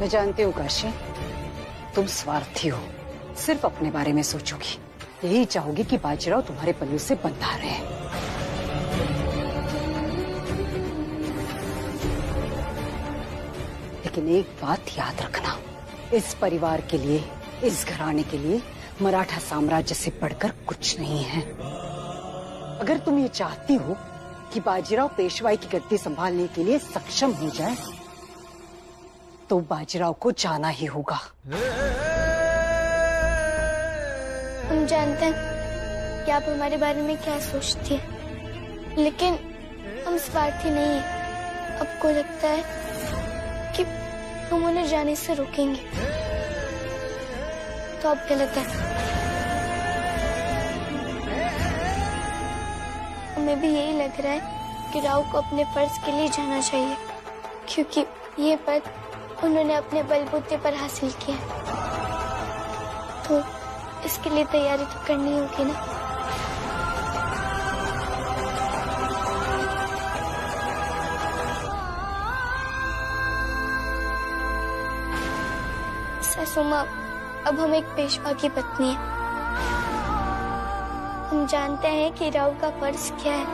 मैं जानती हूँ काशी, तुम स्वार्थी हो, सिर्फ अपने बारे में सोचोगी। यही चाहोगी कि बाजीराव तुम्हारे पल्लू से बंधा रहे। लेकिन एक बात याद रखना, इस परिवार के लिए, इस घराने के लिए मराठा साम्राज्य से बढ़कर कुछ नहीं है। अगर तुम ये चाहती हो कि बाजीराव पेशवाई की गद्दी संभालने के लिए सक्षम हो जाए, तो बाजीराव को जाना ही होगा। हम जानते हैं कि आप हमारे बारे में क्या सोचती हैं, लेकिन हम स्वार्थी नहीं हैं। आपको लगता है कि हम उन्हें जाने से रोकेंगे, तो आप गलत हैं। हमें भी यही लग रहा है कि राव को अपने फर्ज के लिए जाना चाहिए, क्योंकि ये पद उन्होंने अपने बलबूते पर हासिल किया, तो इसके लिए तैयारी तो करनी होगी ना। सासू माँ, अब हम एक पेशवा की पत्नी है। हम जानते हैं कि राव का फर्ज क्या है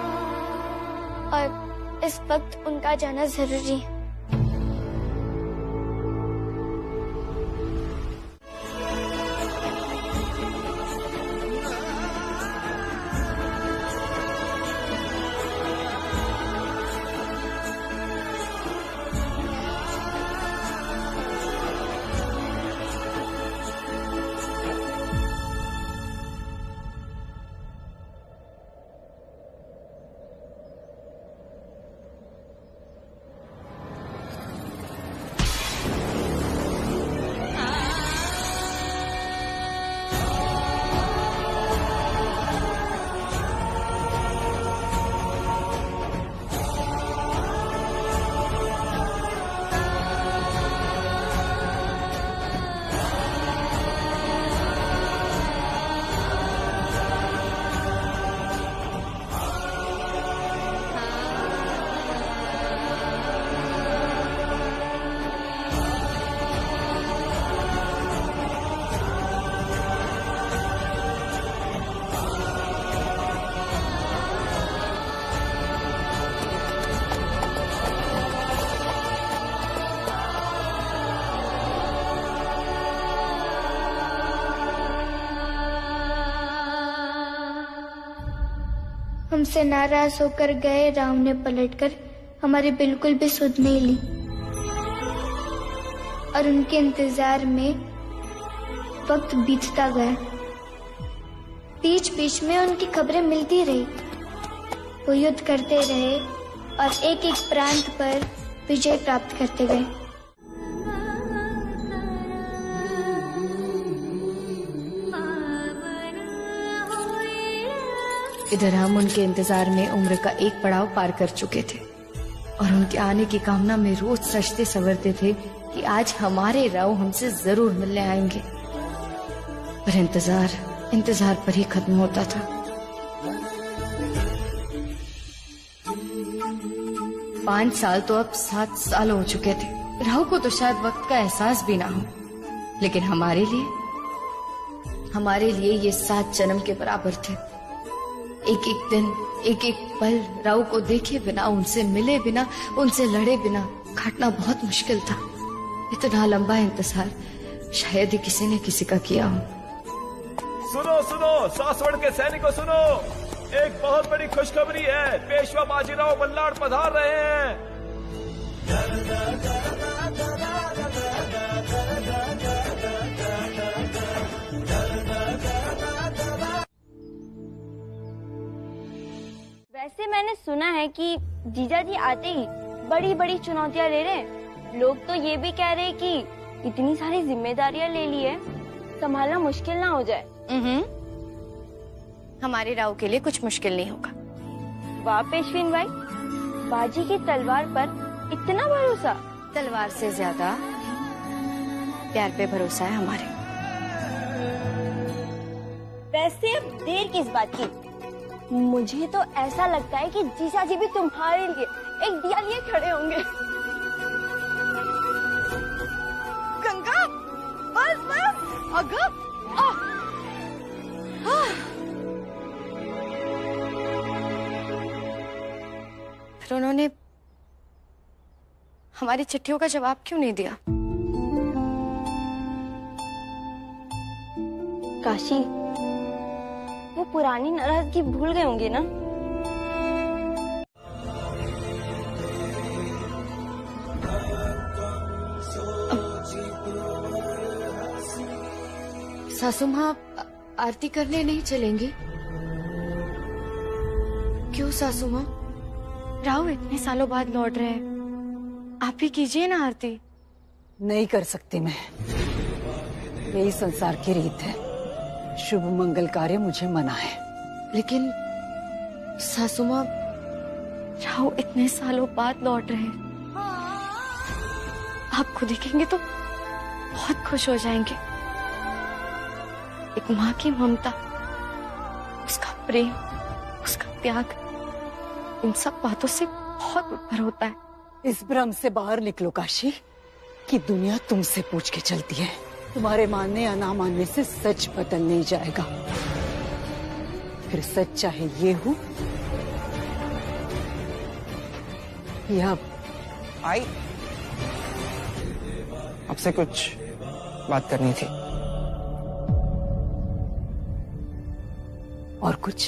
और इस वक्त उनका जाना जरूरी है। हमसे नाराज होकर गए राव ने पलटकर हमारी बिल्कुल भी सुध नहीं ली, और उनके इंतजार में वक्त बीतता गया। बीच बीच में उनकी खबरें मिलती रही। वो युद्ध करते रहे और एक एक प्रांत पर विजय प्राप्त करते गए। इधर हम उनके इंतजार में उम्र का एक पड़ाव पार कर चुके थे और उनके आने की कामना में रोज सजते संवरते थे कि आज हमारे राव हमसे जरूर मिलने आएंगे। पर इंतजार पर ही खत्म होता था। 5 साल तो अब 7 साल हो चुके थे। राव को तो शायद वक्त का एहसास भी ना हो, लेकिन हमारे लिए ये 7 जन्म के बराबर थे। एक एक दिन, एक एक पल राव को देखे बिना, उनसे मिले बिना, उनसे लड़े बिना काटना बहुत मुश्किल था। इतना लंबा इंतजार शायद ही किसी ने किसी का किया हो। सुनो सुनो सासवड़ के सैनिकों सुनो, एक बहुत बड़ी खुशखबरी है। पेशवा बाजीराव बल्लाड़ पधार रहे हैं। वैसे मैंने सुना है कि जीजाजी आते ही बड़ी बड़ी चुनौतियां ले रहे हैं। लोग तो ये भी कह रहे हैं कि इतनी सारी जिम्मेदारियां ले ली है, संभालना मुश्किल ना हो जाए। हमारे राव के लिए कुछ मुश्किल नहीं होगा। वाह पेशवीन भाई, बाजी की तलवार पर इतना भरोसा। तलवार से ज्यादा प्यार पे भरोसा है हमारे। वैसे अब देर किस बात की? मुझे तो ऐसा लगता है कि जीजाजी भी तुम्हारे लिए एक दिया लिए खड़े होंगे। फिर उन्होंने हमारी चिट्ठियों का जवाब क्यों नहीं दिया? काशी, वो पुरानी नाराजगी भूल गए होंगे ना? सासू माँ आरती करने नहीं चलेंगी? क्यों सासू माँ? राव इतने सालों बाद लौट रहे हैं, आप ही कीजिए ना आरती। नहीं कर सकती मैं, यही संसार की रीत है। शुभ मंगल कार्य मुझे मना है। लेकिन सासू माँ, राव इतने सालों बाद लौट रहे हैं, आप खुद देखेंगे तो बहुत खुश हो जाएंगे। एक माँ की ममता, उसका प्रेम, उसका त्याग, इन सब बातों से बहुत ऊपर होता है। इस भ्रम से बाहर निकलो काशी, कि दुनिया तुमसे पूछ के चलती है। तुम्हारे मानने या ना मानने से सच बदल नहीं जाएगा। फिर सच चाहे ये हो या आई, आपसे कुछ बात करनी थी। और कुछ?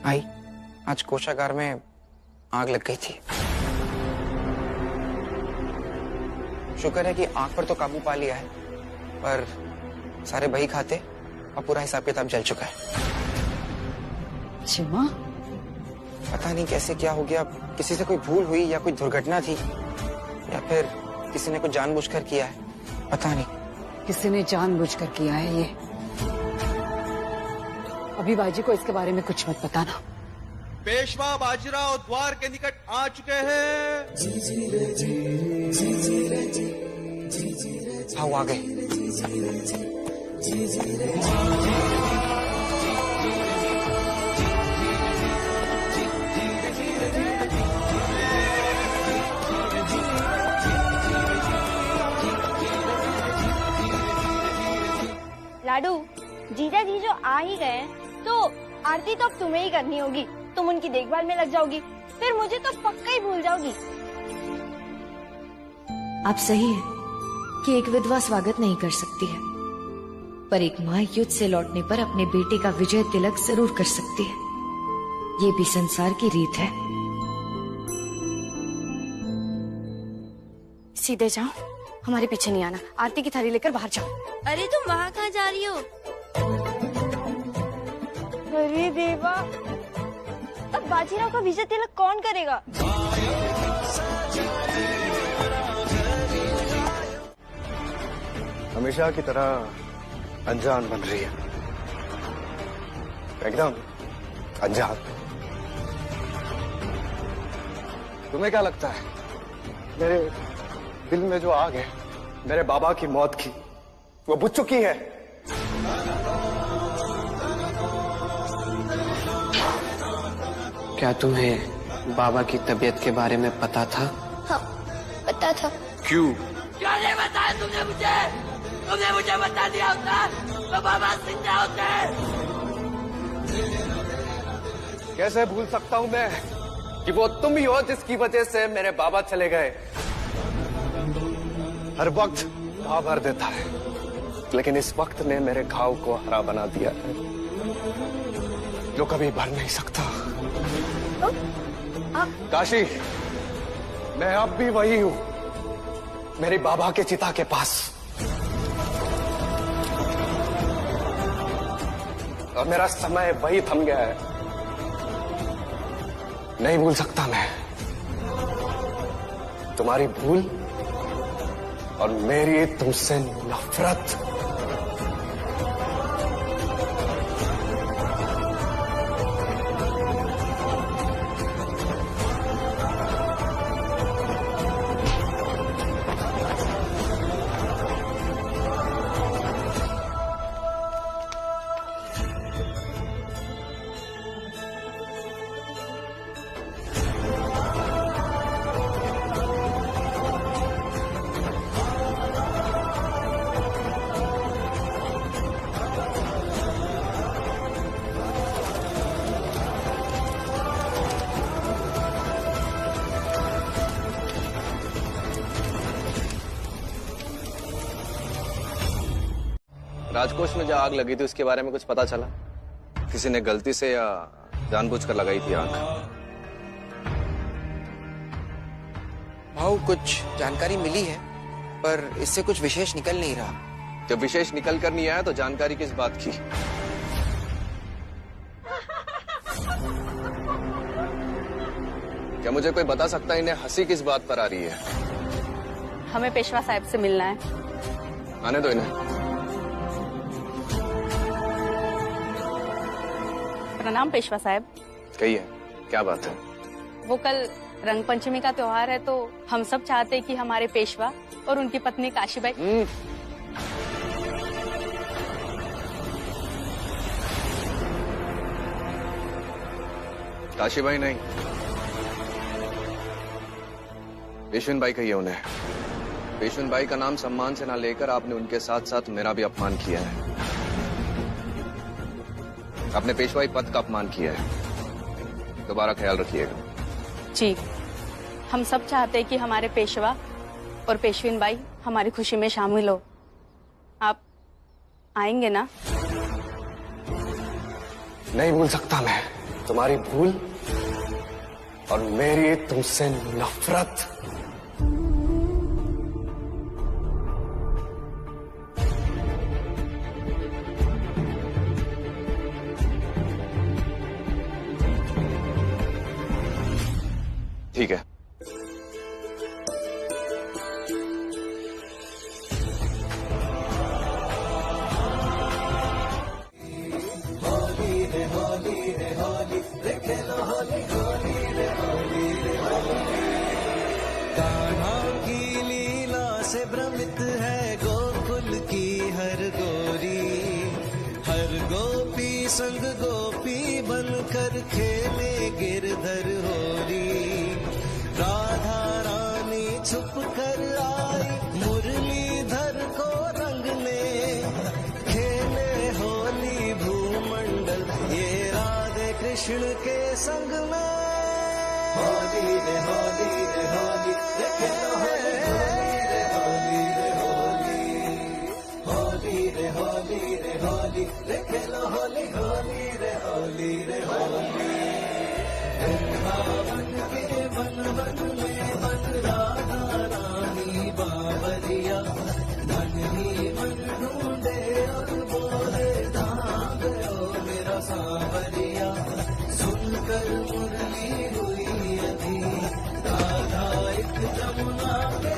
आई, आज कोषागार में आग लग गई थी। शुक्र है कि आग पर तो काबू पा लिया है, पर सारे बही खाते और पूरा हिसाब किताब जल चुका है। चिमा, पता नहीं कैसे क्या हो गया, किसी से कोई भूल हुई या कोई दुर्घटना थी, या फिर किसी ने कुछ जानबूझकर किया है, पता नहीं। किसी ने जानबूझकर किया है ये। अभी बाजी को इसके बारे में कुछ मत बताना। पेशवा बाजीराव द्वार के निकट आ चुके हैं। हाँ, वो आ गए। लाडू, जीजा जी जो आ ही गए तो आरती तो अब तुम्हें ही करनी होगी। तुम उनकी देखभाल में लग जाओगी, फिर मुझे तो पक्का ही भूल जाओगी। आप सही है कि एक विधवा स्वागत नहीं कर सकती है, पर एक माँ युद्ध से लौटने पर अपने बेटे का विजय तिलक जरूर कर सकती है। ये भी संसार की रीत है। सीधे जाओ, हमारे पीछे नहीं आना। आरती की थाली लेकर बाहर जाओ। अरे तुम वहाँ कहाँ जा रही हो? अरे देवा, अब बाजीराव का विजय तिलक कौन करेगा? हमेशा की तरह अनजान बन रही है, एकदम अनजान। तुम्हें क्या लगता है मेरे दिल में जो आग है मेरे बाबा की मौत की, वो बुझ चुकी है? क्या तुम्हें बाबा की तबीयत के बारे में पता था? हाँ, पता था। क्यों? क्यों नहीं बताया तुमने मुझे? तुमने मुझे बता दिया होता तो बाबा जिंदा होते। कैसे भूल सकता हूं मैं कि वो तुम ही हो जिसकी वजह से मेरे बाबा चले गए। हर वक्त घाव भर देता है, लेकिन इस वक्त ने मेरे घाव को हरा बना दिया है, जो कभी भर नहीं सकता। काशी, मैं अब भी वही हूं, मेरे बाबा के चिता के पास। और मेरा समय वही थम गया है। नहीं भूल सकता मैं तुम्हारी भूल और मेरी तुमसे नफरत। राजकोष में जो आग लगी थी उसके बारे में कुछ पता चला? किसी ने गलती से या जानबूझकर लगाई थी आग? भाऊ कुछ जानकारी मिली है, पर इससे कुछ विशेष निकल नहीं रहा। जब विशेष निकल कर नहीं आया तो जानकारी किस बात की? क्या मुझे कोई बता सकता है इन्हें हंसी किस बात पर आ रही है? हमें पेशवा साहब से मिलना है। आने दो इन्हें। प्रणाम पेशवा साहब। कहिए, क्या बात है? वो कल रंग पंचमी का त्योहार है तो हम सब चाहते हैं कि हमारे पेशवा और उनकी पत्नी काशीबाई। काशीबाई नहीं, पेशवेनबाई कहिए उन्हें। पेशवेनबाई का नाम सम्मान से ना लेकर आपने उनके साथ साथ मेरा भी अपमान किया है। आपने पेशवाई पद का अपमान किया है, दोबारा ख्याल रखिएगा। जी, हम सब चाहते हैं कि हमारे पेशवा और पेशवीनबाई हमारी खुशी में शामिल हो। आप आएंगे ना? नहीं भूल सकता मैं तुम्हारी भूल और मेरी तुमसे नफरत। ठीक है, से भ्रमित है गोकुल की हर गोरी, हर गोपी संग गोपी बनकर खेले गिरधर होरी। राधा रानी छुप कर आई मुरलीधर को रंगने, खेले होली भूमंडल ये राधे कृष्ण के संग में। होली रे होली रे होली रे होली रे होली रे होली रे खेलो होली होली रे होली रे होली। वृंदावन के वन वन में बन राधा रानी बाबरिया, मन ही मन ढूंढे और बोले धाम गयो मेरा सांवरिया। सुनकर मुरली हुई अभी राधा एक जमुना के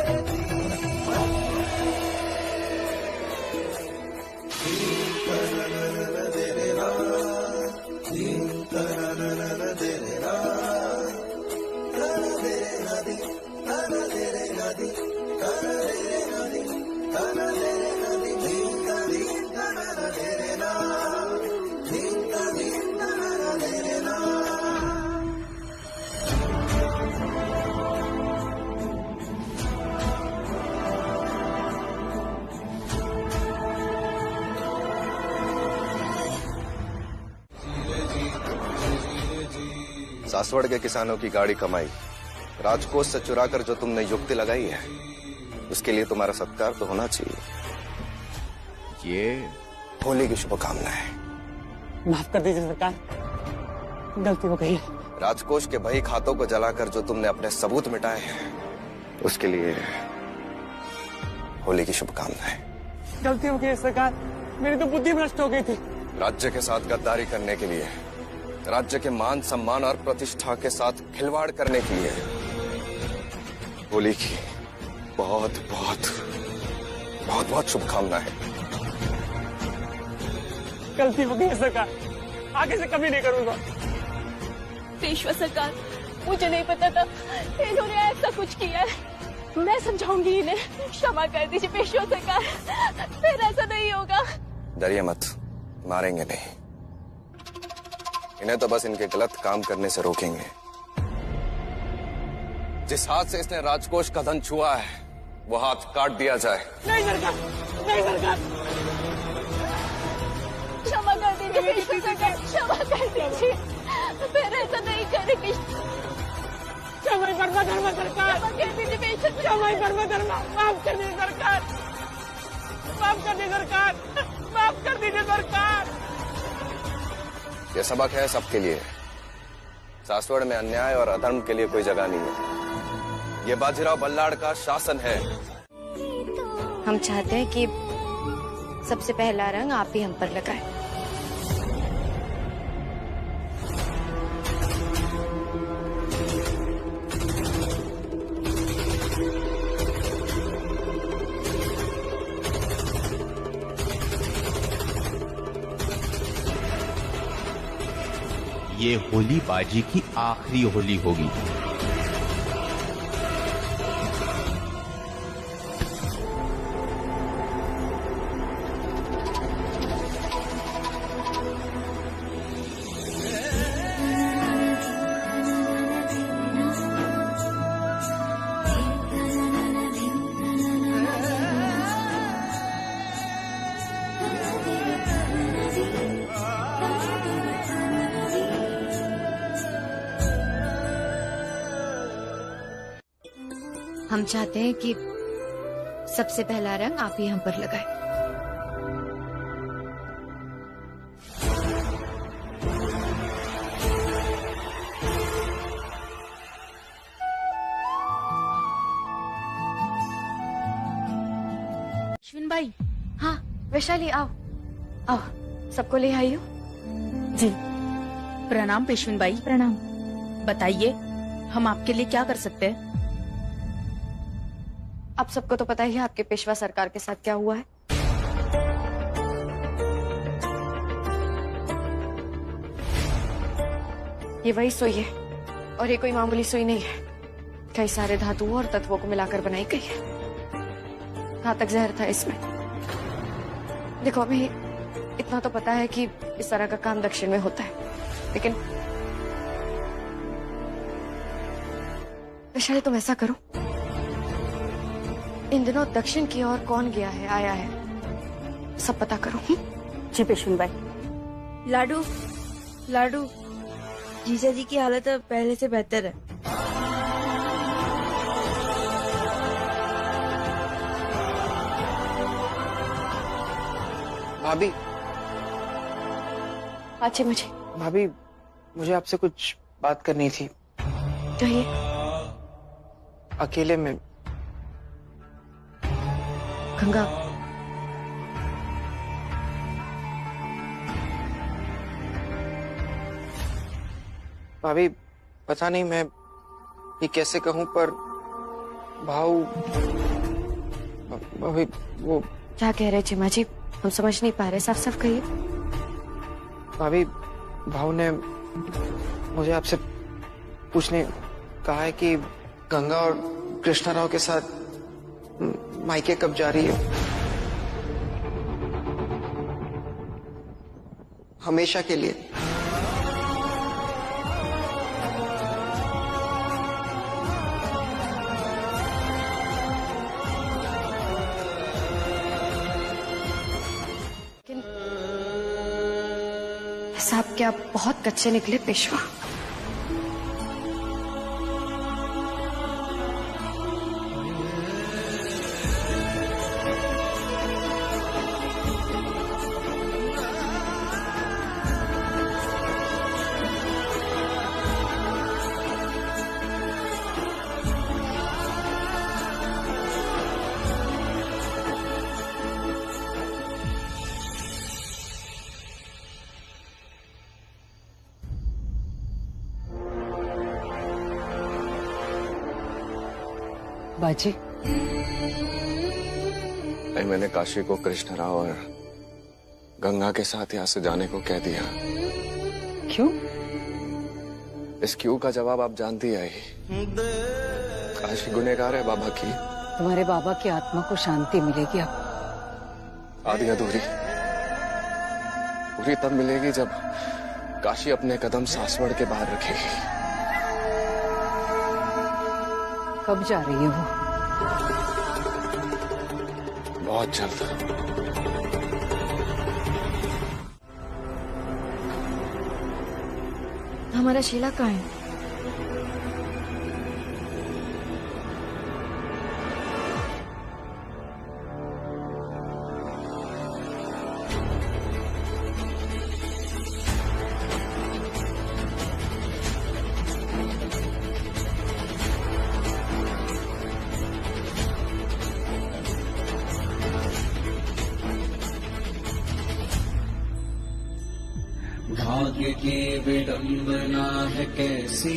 सासवड़ के किसानों की गाड़ी कमाई राजकोष से चुराकर जो तुमने युक्ति लगाई है, उसके लिए तुम्हारा सत्कार तो होना चाहिए। ये होली की शुभकामनाएं। माफ कर दीजिए सरकार, गलती हो गई है। राजकोष के बही खातों को जलाकर जो तुमने अपने सबूत मिटाए हैं, उसके लिए होली की शुभकामनाएं। गलती हो गई है सरकार, मेरी तो बुद्धि भ्रष्ट हो गई थी। राज्य के साथ गद्दारी करने के लिए, राज्य के मान सम्मान और प्रतिष्ठा के साथ खिलवाड़ करने के लिए होली की बहुत बहुत बहुत बहुत शुभकामनाएं। गलती हो गई है सरकार, आगे से कभी नहीं करूंगा। पेशवा सरकार, मुझे नहीं पता था इन्होंने ऐसा कुछ किया है। मैं समझाऊंगी इन्हें, क्षमा कर दीजिए पेशवा सरकार, फिर ऐसा नहीं होगा। डरिए मत, मारेंगे नहीं। इन्हें तो बस इनके गलत काम करने से रोकेंगे। जिस हाथ से इसने राजकोष का धन छुआ है, वो हाथ काट दिया जाए। नहीं सरकार, नहीं सरकार। क्षमा कर दीजिए पेशवा सरकार, क्षमा कर दीजिए, फिर ऐसा नहीं करेंगे। क्षमा परमा धर्म सरकार, क्षमा कर दीजिए पेशवा, क्षमा परमा धर्म, माफ कर दीजिए सरकार, माफ कर दीजिए सरकार। माफ कर दीजिए सरकार। ये सबक है सबके लिए। सासवड़ में अन्याय और अधर्म के लिए कोई जगह नहीं है। ये बाजीराव बल्लाड़ का शासन है। हम चाहते हैं कि सबसे पहला रंग आप ही हम पर लगाएं। ये होली बाजी की आखिरी होली होगी। हम चाहते हैं कि सबसे पहला रंग आप ही हम पर लगाएं। अश्विन भाई। हाँ वैशाली आओ आओ, सबको ले आई हो। जी प्रणाम पेशविन बाई। प्रणाम। बताइए हम आपके लिए क्या कर सकते हैं। आप सबको तो पता ही है आपके पेशवा सरकार के साथ क्या हुआ है। ये वही सुई है और ये कोई मामूली सुई नहीं है। कई सारे धातुओं और तत्वों को मिलाकर बनाई गई है। घातक जहर था इसमें। देखो अभी इतना तो पता है कि इस तरह का काम दक्षिण में होता है, लेकिन वैशाली तुम ऐसा करो, इन दिनों दक्षिण की ओर कौन गया है आया है सब पता करो। जी पेशविन बाई। लाडू लाडू जीजा जी की हालत अब पहले से बेहतर है। भाभी अच्छे मुझे भाभी मुझे आपसे कुछ बात करनी थी। कहिए। अकेले में। गंगा भाभी पता नहीं मैं ये कैसे कहूं, पर भाऊ भाभी वो क्या कह रहे चिमा जी, हम समझ नहीं पा रहे, साफ साफ कहिए। भाभी भाऊ ने मुझे आपसे पूछने कहा है कि गंगा और कृष्णा राव के साथ मायके कब जा रही है। हमेशा के लिए। लेकिन साहब क्या बहुत कच्चे निकले पेशवा। बाजी मैंने काशी को कृष्ण राव और गंगा के साथ यहाँ से जाने को कह दिया। क्यों? इस क्यों का जवाब आप जानती है ही। काशी गुनहगार है बाबा की। तुम्हारे बाबा की आत्मा को शांति मिलेगी अब। आधी अधूरी पूरी तब मिलेगी जब काशी अपने कदम सासवड़ के बाहर रखेगी। कब जा रही है वो? बहुत जल्द। हमारा शीला कहाँ है? भाग्य की विडंबना है कैसी,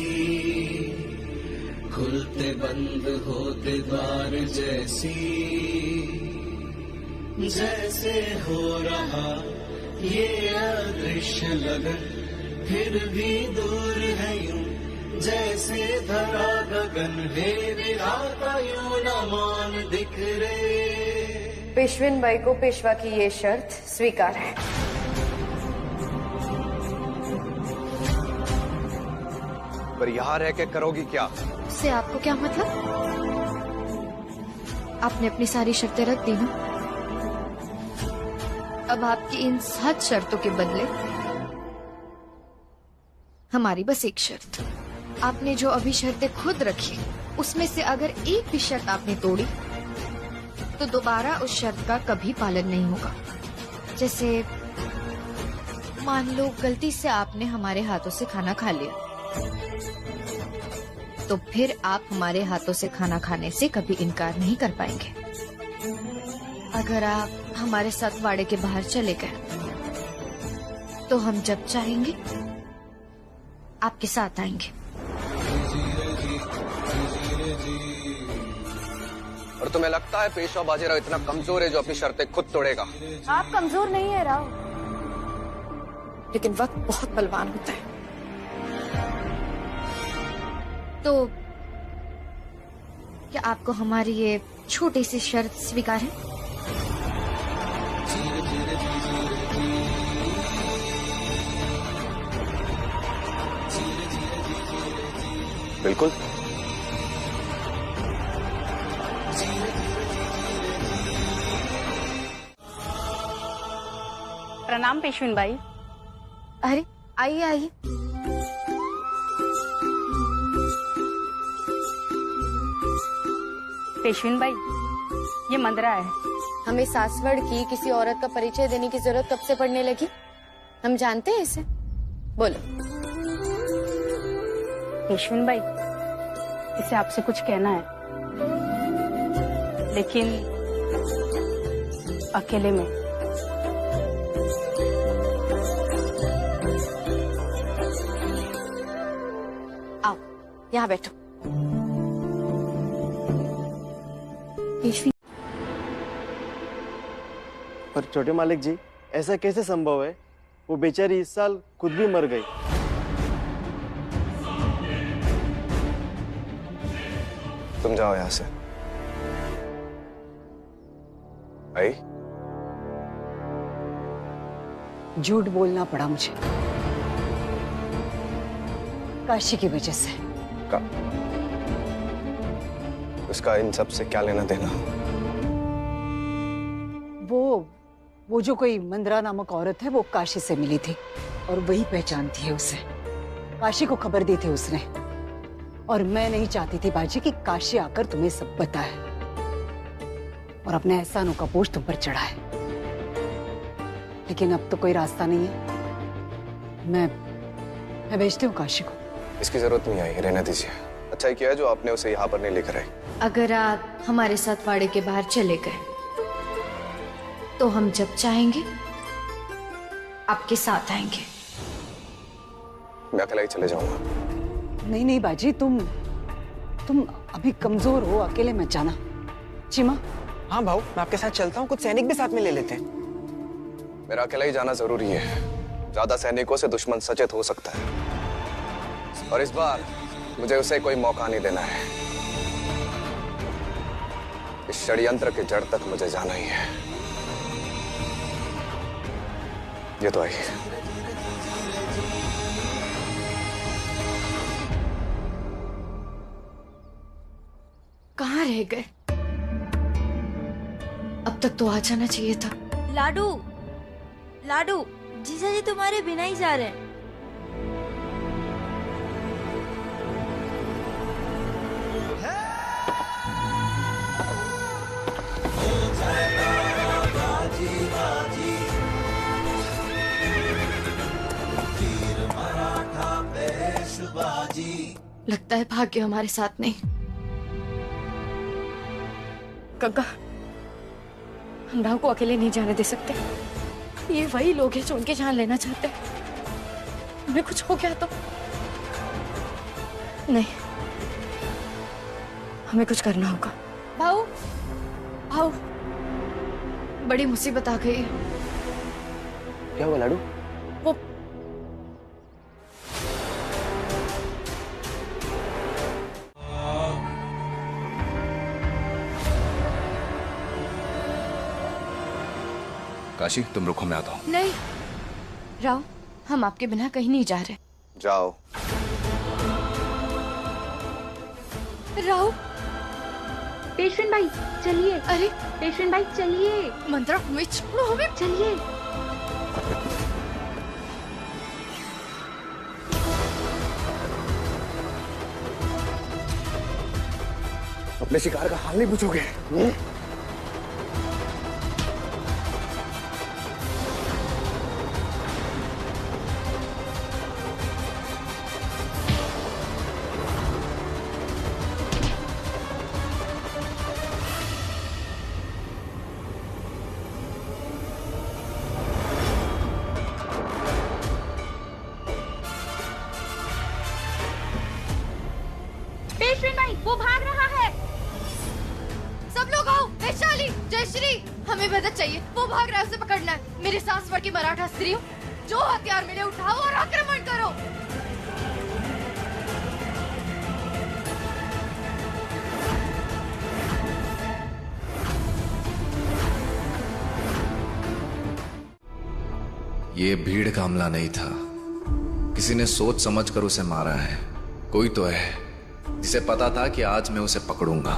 खुलते बंद होते द्वार जैसी, जैसे हो रहा ये अदृश्य लगन, फिर भी दूर है यूं जैसे धरा गगन, हे विधाता यूं न मान दिख रे। पेशविन बाई को पेशवा की ये शर्त स्वीकार है। पर यहाँ रह के करोगी क्या? उससे आपको क्या मतलब? आपने अपनी सारी शर्तें रख दी ना। अब आपकी इन 7 शर्तों के बदले हमारी बस एक शर्त। आपने जो अभी शर्तें खुद रखी, उसमें से अगर एक भी शर्त आपने तोड़ी तो दोबारा उस शर्त का कभी पालन नहीं होगा। जैसे मान लो गलती से आपने हमारे हाथों से खाना खा लिया, तो फिर आप हमारे हाथों से खाना खाने से कभी इनकार नहीं कर पाएंगे। अगर आप हमारे साथ वाड़े के बाहर चले गए तो हम जब चाहेंगे आपके साथ आएंगे। और तुम्हें लगता है पेशवा बाजीराव इतना कमजोर है जो अपनी शर्तें खुद तोड़ेगा? आप कमजोर नहीं है राव, लेकिन वक्त बहुत बलवान होता है। तो क्या आपको हमारी ये छोटी सी शर्त स्वीकार है? बिल्कुल। प्रणाम पेशविन बाई। अरे आइए आइए। पेशविन बाई, ये मंदरा है। हमें सासवड़ की किसी औरत का परिचय देने की जरूरत कब से पड़ने लगी? हम जानते हैं इसे। बोलो। पेशविन बाई, इसे आपसे कुछ कहना है, लेकिन अकेले में। आओ यहाँ बैठो। पर छोटे मालिक जी, ऐसा कैसे संभव है? वो बेचारी इस साल खुद भी मर गई। तुम जाओ यहां से। आई? झूठ बोलना पड़ा मुझे, काशी की वजह से। उसका इन सब से क्या लेना देना? वो जो कोई मंदरा नामक औरत है, वो काशी से मिली थी और वही पहचानती है उसे। काशी को खबर दी थी उसने, और मैं नहीं चाहती थी बाजी कि काशी आकर तुम्हें सब बताए और अपने एहसानों का बोझ तुम पर चढ़ाए। लेकिन अब तो कोई रास्ता नहीं है। मैं भेजती हूँ काशी को। इसकी जरूरत नहीं आई, रहने दीजिए। अच्छा ही किया है जो आपने उसे यहाँ पर नहीं लेकर आई। अगर आप हमारे साथ वाड़े के बाहर चले गए तो हम जब चाहेंगे आपके साथ आएंगे। मैं अकेला ही चले जाऊंगा। नहीं नहीं बाजी, तुम अभी कमजोर हो, अकेले मत जाना। चिमा? हाँ भाऊ, मैं आपके साथ चलता हूँ। कुछ सैनिक भी साथ में ले लेते हैं। मेरा अकेला ही जाना जरूरी है। ज्यादा सैनिकों से दुश्मन सचेत हो सकता है, और इस बार मुझे उसे कोई मौका नहीं देना है। इस षड्यंत्र के जड़ तक मुझे जाना ही है। ये तो आई। कहाँ रह गए? अब तक तो आ जाना चाहिए था। लाडू, लाडू, जीजा जी तुम्हारे बिना ही जा रहे हैं। लगता है भाग्य हमारे साथ नहीं। गंगा, हम राव को अकेले नहीं जाने दे सकते। ये वही लोग हैं जो उनकी जान लेना चाहते हैं। उन्हें कुछ हो गया तो? नहीं, हमें कुछ करना होगा। भाऊ, भाऊ, बड़ी मुसीबत आ गई। क्या हुआ लाडू? वो काशी, तुम रुको, मैं आता हूँ। नहीं राव, हम आपके बिना कहीं नहीं जा रहे। जाओ। राव, पेशवेंट भाई चलिए। अरे पेशवेंट भाई चलिए। मंत्रा, हमें छोड़ो, हमें चलिए। अपने शिकार का हाल नहीं पूछोगे? पेशवेंट भाई वो भाग रहा है। सब लोग आओ। वैशाली, जयश्री, हमें मदद चाहिए। वो भाग रहा है, उसे पकड़ना है। मेरे सासवर की मराठा स्त्रियों, जो हथियार मिले उठाओ और आक्रमण करो। ये भीड़ का हमला नहीं था। किसी ने सोच समझ कर उसे मारा है। कोई तो है जिसे पता था कि आज मैं उसे पकड़ूंगा।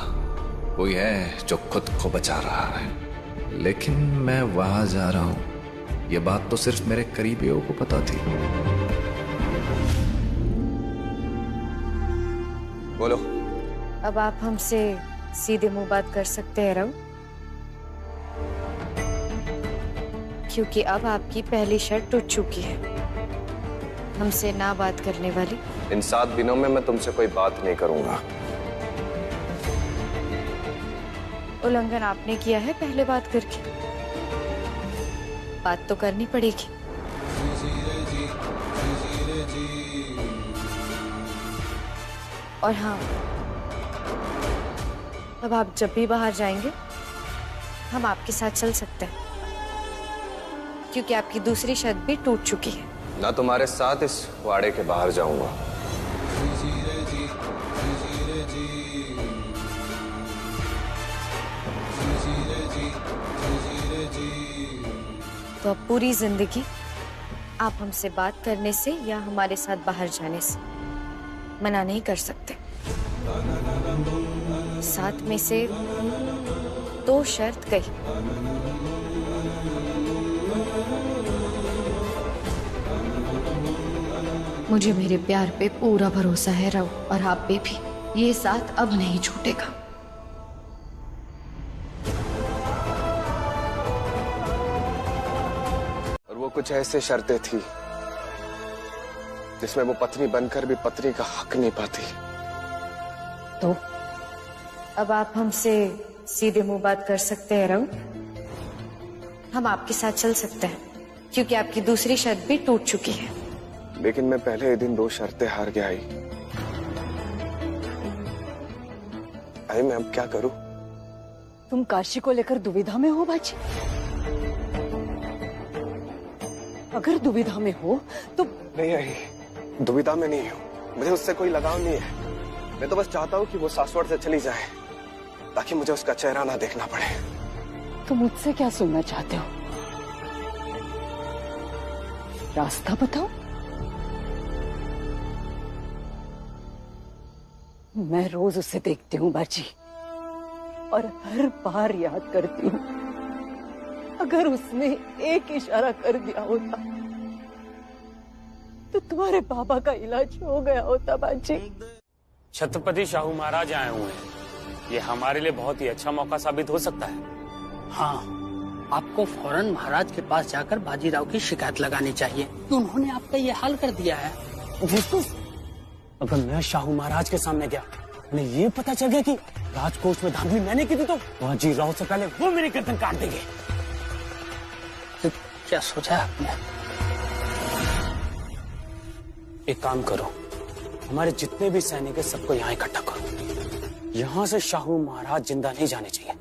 कोई है जो खुद को बचा रहा है। लेकिन मैं वहां जा रहा हूं, यह बात तो सिर्फ मेरे करीबियों को पता थी। बोलो। अब आप हमसे सीधे मुंह बात कर सकते हैं राव, क्योंकि अब आपकी पहली शर्त टूट चुकी है। हमसे ना बात करने वाली। इन 7 दिनों में मैं तुमसे कोई बात नहीं करूंगा। उल्लंघन आपने किया है पहले बात करके। बात तो करनी पड़ेगी। और हाँ, अब आप जब भी बाहर जाएंगे हम आपके साथ चल सकते हैं, क्योंकि आपकी दूसरी शर्त भी टूट चुकी है। ना तुम्हारे साथ इस वाड़े के बाहर जाऊंगा। तो अब पूरी जिंदगी आप हमसे बात करने से या हमारे साथ बाहर जाने से मना नहीं कर सकते। 7 में से 2 शर्त गई। मुझे मेरे प्यार पे पूरा भरोसा है राव, और आप पे भी। ये साथ अब नहीं छूटेगा। और वो कुछ ऐसे शर्तें थी जिसमें वो पत्नी बनकर भी पत्नी का हक नहीं पाती। तो अब आप हमसे सीधे मुंह बात कर सकते हैं राव। हम आपके साथ चल सकते हैं, क्योंकि आपकी दूसरी शर्त भी टूट चुकी है। लेकिन मैं पहले ही दिन 2 शर्तें हार गया। आई मैं अब क्या करूं? तुम काशी को लेकर दुविधा में हो बाजी? अगर दुविधा में हो तो नहीं आई, दुविधा में नहीं हूं। मुझे उससे कोई लगाव नहीं है। मैं तो बस चाहता हूं कि वो सासवड़ से चली जाए, ताकि मुझे उसका चेहरा ना देखना पड़े। तुम मुझसे क्या सुनना चाहते हो? रास्ता बताओ। मैं रोज उसे देखती हूँ बाजी, और हर बार याद करती हूँ, अगर उसने एक इशारा कर दिया होता तो तुम्हारे बाबा का इलाज हो गया होता बाजी। छत्रपति शाहू महाराज आए हुए हैं। ये हमारे लिए बहुत ही अच्छा मौका साबित हो सकता है। हाँ, आपको फौरन महाराज के पास जाकर बाजीराव की शिकायत लगानी चाहिए कि उन्होंने आपका ये हाल कर दिया है। अगर मैं शाहू महाराज के सामने गया, उन्हें ये पता चल गया कि राजकोष में धांधली मैंने की थी, तो बाजीराव से पहले वो मेरी गर्दन काट देंगे। क्या सोचा है आपने? एक काम करो, हमारे जितने भी सैनिक है सबको यहाँ इकट्ठा करो। यहाँ से शाहू महाराज जिंदा नहीं जाने चाहिए।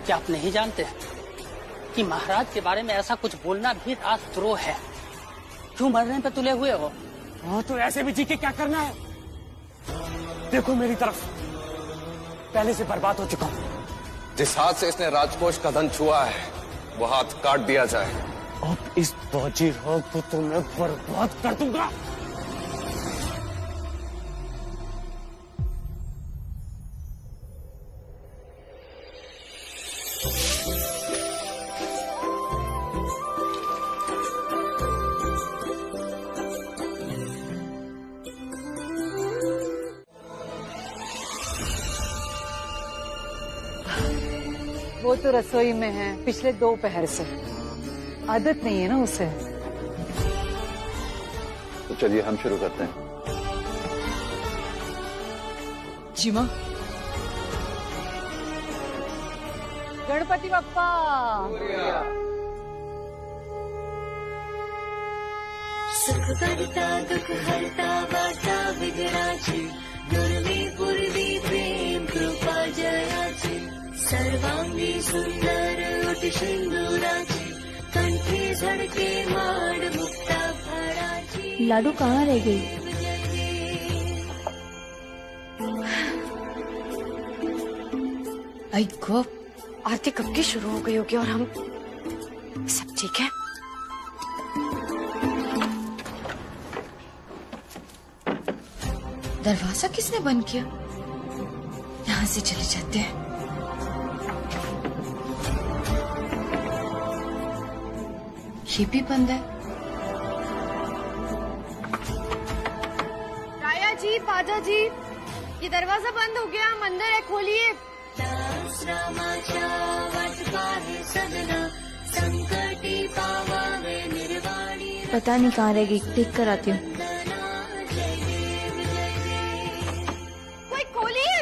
क्या आप नहीं जानते कि महाराज के बारे में ऐसा कुछ बोलना भी राजद्रोह है? क्यों मरने पे तुले हुए हो? हाँ, तो ऐसे भी जी के क्या करना है? देखो मेरी तरफ, पहले से बर्बाद हो चुका हूँ। जिस हाथ से इसने राजकोष का धन छुआ है वो हाथ काट दिया जाए। अब इस बाजीराव को तो मैं बर्बाद कर दूंगा। वो तो रसोई में है पिछले 2 पहर से, आदत नहीं है ना उसे। तो चलिए हम शुरू करते हैं। जी मां। गणपति बप्पा। सुख करता दुख हरता वार्ता विघ्नाची, दुर्वी पूर्वी प्रेम कृपा जयाची, सर्वांगी सुंदर उठ सिंदूराची, कंठी झड़के माड मुक्ता भराची। लाडू कहाँ रह गई? आई गो, आरती कब की शुरू हो गई होगी और हम सब ठीक है? दरवाजा किसने बंद किया? यहाँ से चले जाते हैं। ये भी बंद है। राया जी, पाजा जी, ये दरवाजा बंद हो गया, हम अंदर है, खोलिए। पता नहीं कहाँ रहेगी, देख कर आती हूँ। कोई खोलिए।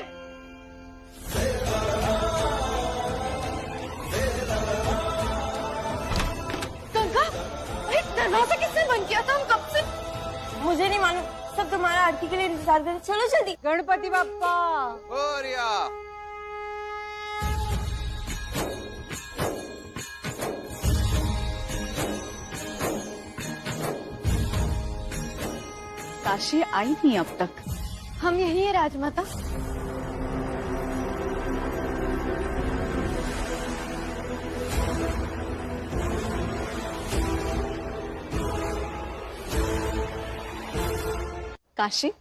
गंगा, अरे दरवाजा किसने बंद किया था? हम कब से? मुझे नहीं मालूम, सब तुम्हारा आरती के लिए इंतजार कर रहे। चलो जल्दी। गणपति बप्पा। काशी आई नहीं अब तक। हम यही है राजमाता। काशी,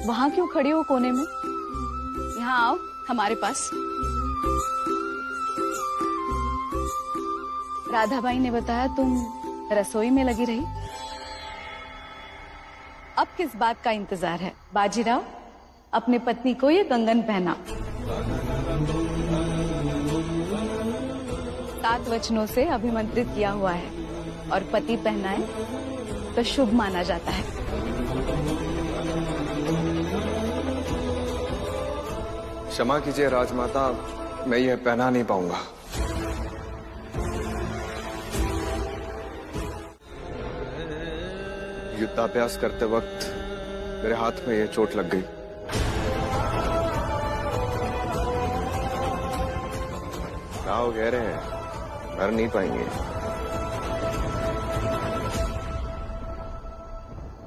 वहाँ क्यों खड़ी हो कोने में? यहाँ आओ हमारे पास। राधाबाई ने बताया तुम रसोई में लगी रही। अब किस बात का इंतजार है? बाजीराव, अपने पत्नी को ये कंगन पहना। 7 वचनों से अभिमंत्रित किया हुआ है और पति पहनाए तो शुभ माना जाता है। क्षमा कीजिए राजमाता, मैं यह पहना नहीं पाऊंगा। युद्धाभ्यास करते वक्त मेरे हाथ में यह चोट लग गई। घाव गहरे हैं, मर नहीं पाएंगे।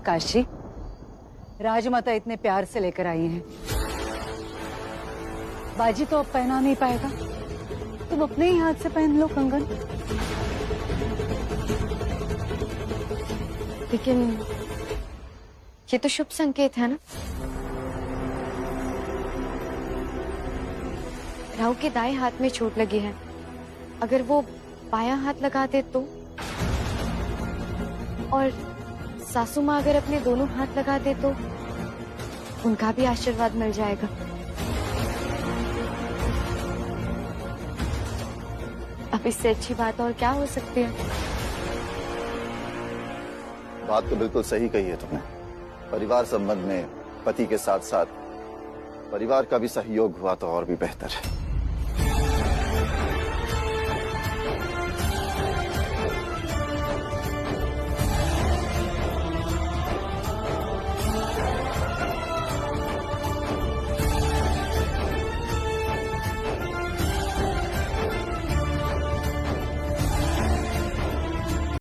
काशी, राजमाता इतने प्यार से लेकर आई हैं। बाजी तो अब पहना नहीं पाएगा, तुम अपने ही हाथ से पहन लो कंगन। लेकिन ये तो शुभ संकेत है ना? राहु के दाएं हाथ में चोट लगी है, अगर वो बायां हाथ लगा दे तो? और सासू माँ अगर अपने दोनों हाथ लगा दे तो उनका भी आशीर्वाद मिल जाएगा। अब इससे अच्छी बात और क्या हो सकती है? बात तो बिल्कुल सही कही है तुमने। परिवार संबंध में पति के साथ साथ परिवार का भी सहयोग हुआ तो और भी बेहतर है।